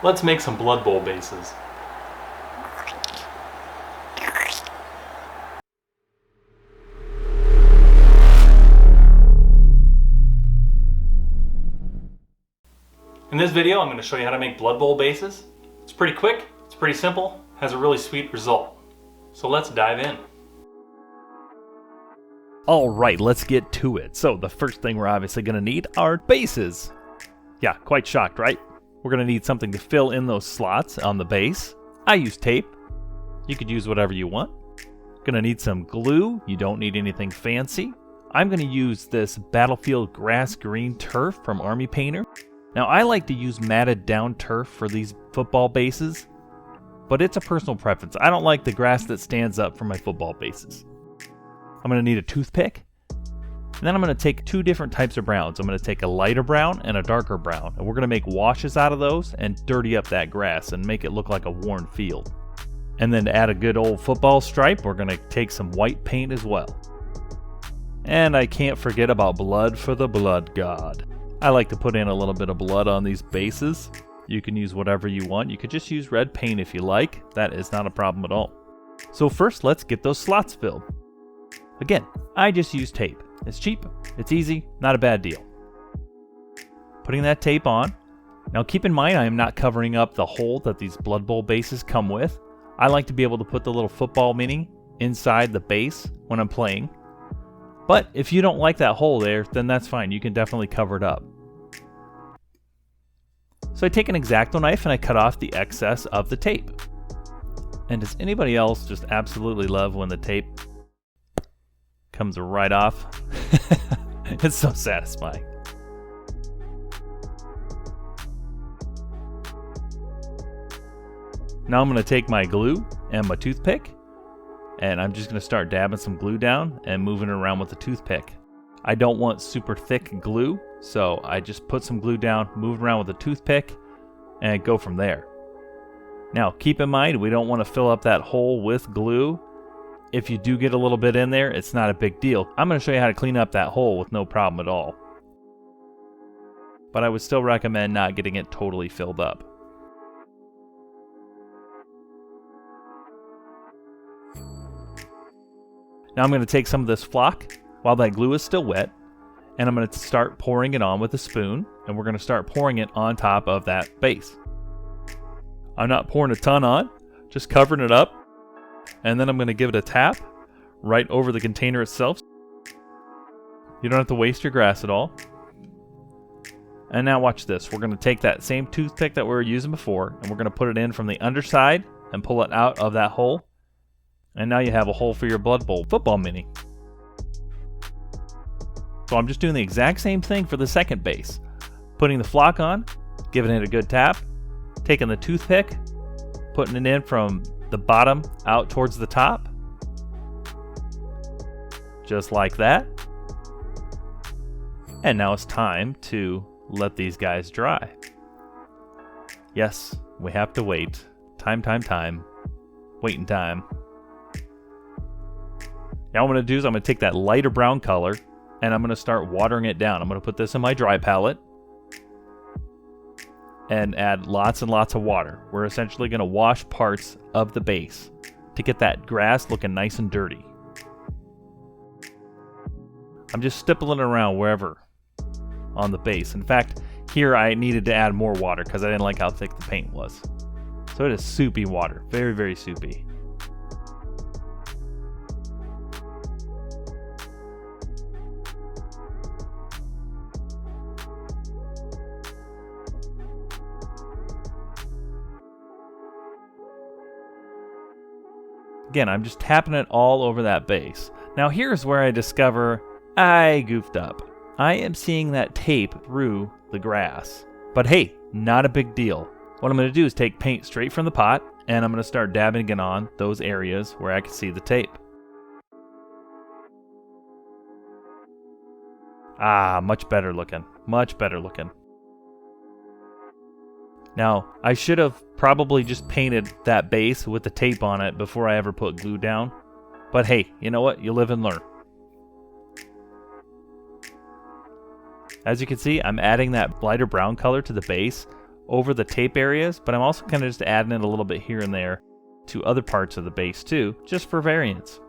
Let's make some Blood Bowl bases. In this video, I'm going to show you how to make Blood Bowl bases. It's pretty quick, it's pretty simple, has a really sweet result. So let's dive in. Alright, let's get to it. So the first thing we're obviously going to need are bases. Yeah, quite shocked, right? We're going to need something to fill in those slots on the base. I use tape. You could use whatever you want. Going to need some glue. You don't need anything fancy. I'm going to use this Battlefield Grass Green Turf from Army Painter. Now I like to use matted down turf for these football bases, but it's a personal preference. I don't like the grass that stands up for my football bases. I'm going to need a toothpick. And then I'm going to take two different types of browns. I'm going to take a lighter brown and a darker brown. And we're going to make washes out of those and dirty up that grass and make it look like a worn field. And then to add a good old football stripe, we're going to take some white paint as well. And I can't forget about blood for the blood god. I like to put in a little bit of blood on these bases. You can use whatever you want. You could just use red paint if you like. That is not a problem at all. So first, let's get those slots filled. Again, I just use tape. It's cheap, it's easy, not a bad deal. Putting that tape on. Now keep in mind I am not covering up the hole that these Blood Bowl bases come with. I like to be able to put the little football mini inside the base when I'm playing. But if you don't like that hole there, then that's fine. You can definitely cover it up. So I take an X-Acto knife and I cut off the excess of the tape. And does anybody else just absolutely love when the tape comes right off? It's so satisfying. Now I'm going to take my glue and my toothpick, and I'm just going to start dabbing some glue down and moving it around with the toothpick. I don't want super thick glue, so I just put some glue down, move around with the toothpick, and go from there. Now keep in mind we don't want to fill up that hole with glue. If you do get a little bit in there, it's not a big deal. I'm going to show you how to clean up that hole with no problem at all. But I would still recommend not getting it totally filled up. Now I'm going to take some of this flock while that glue is still wet, and I'm going to start pouring it on with a spoon, and we're going to start pouring it on top of that base. I'm not pouring a ton on, just covering it up. And then I'm going to give it a tap right over the container itself. You don't have to waste your grass at all. And now watch this. We're going to take that same toothpick that we were using before, and we're going to put it in from the underside and pull it out of that hole. And now you have a hole for your Blood Bowl football mini. So I'm just doing the exact same thing for the second base. Putting the flock on, giving it a good tap, taking the toothpick, putting it in from the bottom out towards the top, just like that. And now it's time to let these guys dry. Yes, we have to wait. Time. Waiting time. Now what I'm going to do is I'm going to take that lighter brown color and I'm going to start watering it down. I'm going to put this in my dry palette and add lots and lots of water. We're essentially going to wash parts of the base to get that grass looking nice and dirty. I'm just stippling it around wherever on the base. In fact, here I needed to add more water because I didn't like how thick the paint was. So it is soupy water, very, very soupy. Again, I'm just tapping it all over that base. Now here's where I discover I goofed up. I am seeing that tape through the grass. But hey, not a big deal. What I'm going to do is take paint straight from the pot, and I'm going to start dabbing it on those areas where I can see the tape. Ah, much better looking. Much better looking. Now, I should have probably just painted that base with the tape on it before I ever put glue down. But hey, you know what? You live and learn. As you can see, I'm adding that lighter brown color to the base over the tape areas, but I'm also kind of just adding it a little bit here and there to other parts of the base too, just for variance.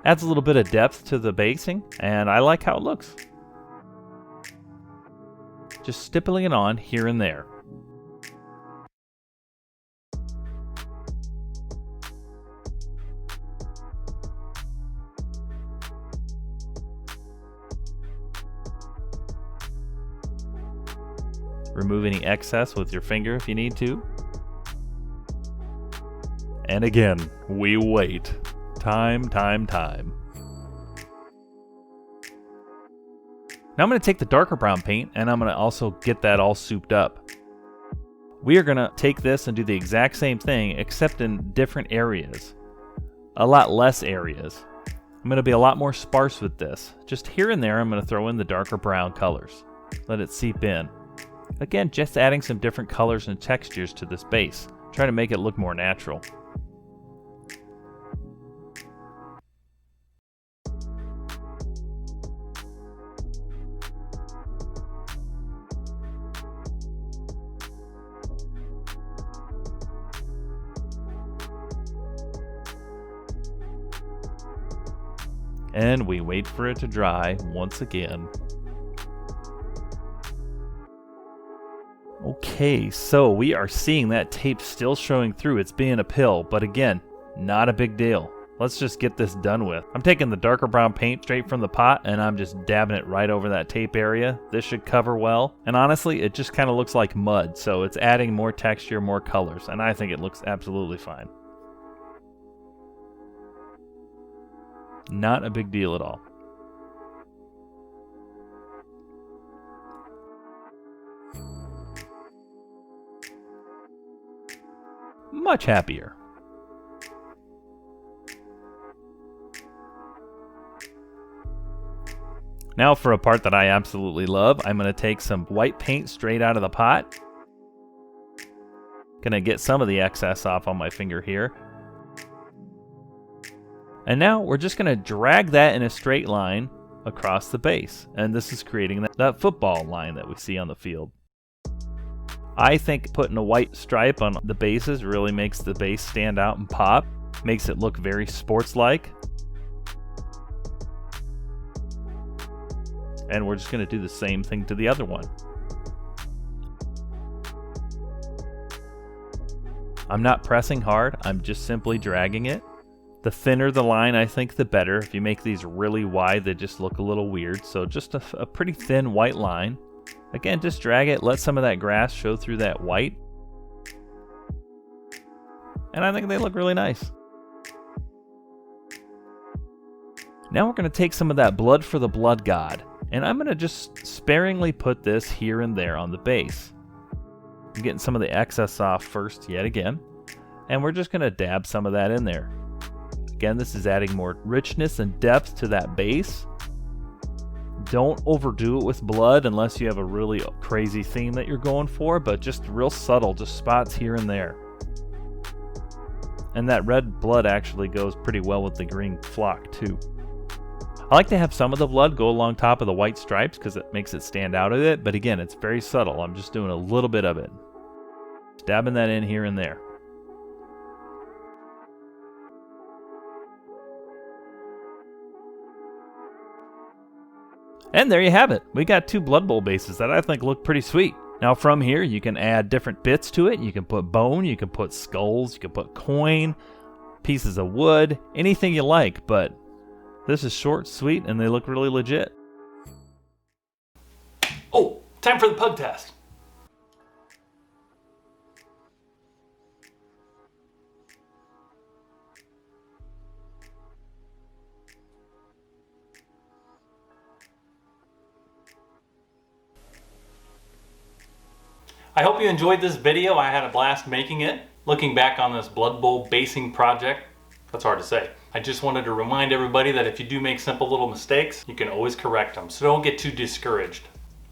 Adds a little bit of depth to the basing, and I like how it looks. Just stippling it on here and there. Remove any excess with your finger if you need to. And again, we wait. Time. Now I'm going to take the darker brown paint and I'm going to also get that all souped up. We are going to take this and do the exact same thing except in different areas. A lot less areas. I'm going to be a lot more sparse with this. Just here and there I'm going to throw in the darker brown colors. Let it seep in. Again, just adding some different colors and textures to this base. Try to make it look more natural. And we wait for it to dry once again. Okay, so we are seeing that tape still showing through. It's being a pill, but again, not a big deal. Let's just get this done with. I'm taking the darker brown paint straight from the pot and I'm just dabbing it right over that tape area. This should cover well. And honestly, it just kind of looks like mud, so it's adding more texture, more colors, and I think it looks absolutely fine. Not a big deal at all. Much happier. Now for a part that I absolutely love, I'm going to take some white paint straight out of the pot. Gonna get some of the excess off on my finger here. And now we're just going to drag that in a straight line across the base. And this is creating that football line that we see on the field. I think putting a white stripe on the bases really makes the base stand out and pop. Makes it look very sports-like. And we're just going to do the same thing to the other one. I'm not pressing hard, I'm just simply dragging it. The thinner the line, I think, the better. If you make these really wide, they just look a little weird. So just a pretty thin white line. Again, just drag it, let some of that grass show through that white. And I think they look really nice. Now we're going to take some of that blood for the blood god. And I'm going to just sparingly put this here and there on the base. I'm getting some of the excess off first yet again. And we're just going to dab some of that in there. Again, this is adding more richness and depth to that base. Don't overdo it with blood unless you have a really crazy theme that you're going for, but just real subtle, just spots here and there. And that red blood actually goes pretty well with the green flock too. I like to have some of the blood go along top of the white stripes because it makes it stand out a bit, but again, it's very subtle. I'm just doing a little bit of it. Dabbing that in here and there. And there you have it. We got two Blood Bowl bases that I think look pretty sweet. Now from here, you can add different bits to it. You can put bone, you can put skulls, you can put coin, pieces of wood, anything you like, but this is short, sweet, and they look really legit. Oh, time for the pug test. I hope you enjoyed this video. I had a blast making it. Looking back on this Blood Bowl basing project, that's hard to say. I just wanted to remind everybody that if you do make simple little mistakes, you can always correct them, so don't get too discouraged.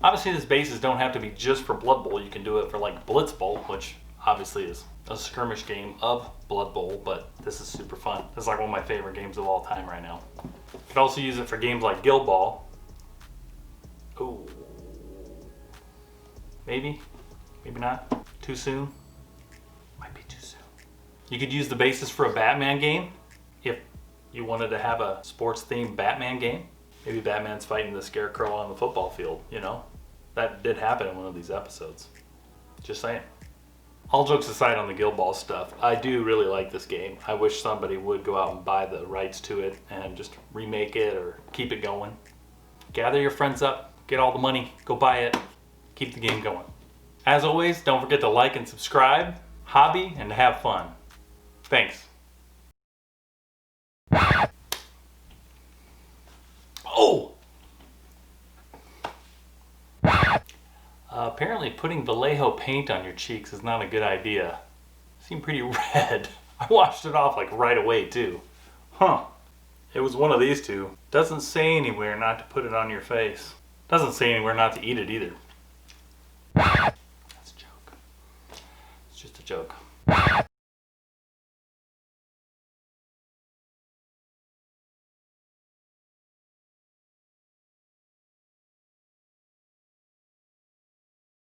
Obviously, these bases don't have to be just for Blood Bowl. You can do it for like Blitz Bowl, which obviously is a skirmish game of Blood Bowl, but this is super fun. It's like one of my favorite games of all time right now. You could also use it for games like Guild Ball. Ooh. Maybe. Maybe not. Too soon? Might be too soon. You could use the bases for a Batman game if you wanted to have a sports-themed Batman game. Maybe Batman's fighting the Scarecrow on the football field, you know? That did happen in one of these episodes. Just saying. All jokes aside on the Guild Ball stuff, I do really like this game. I wish somebody would go out and buy the rights to it and just remake it or keep it going. Gather your friends up, get all the money, go buy it, keep the game going. As always, don't forget to like and subscribe, hobby, and have fun. Thanks. Oh! Apparently putting Vallejo paint on your cheeks is not a good idea. Seemed pretty red. I washed it off like right away too. Huh. It was one of these two. Doesn't say anywhere not to put it on your face. Doesn't say anywhere not to eat it either. That's a joke. It's just a joke.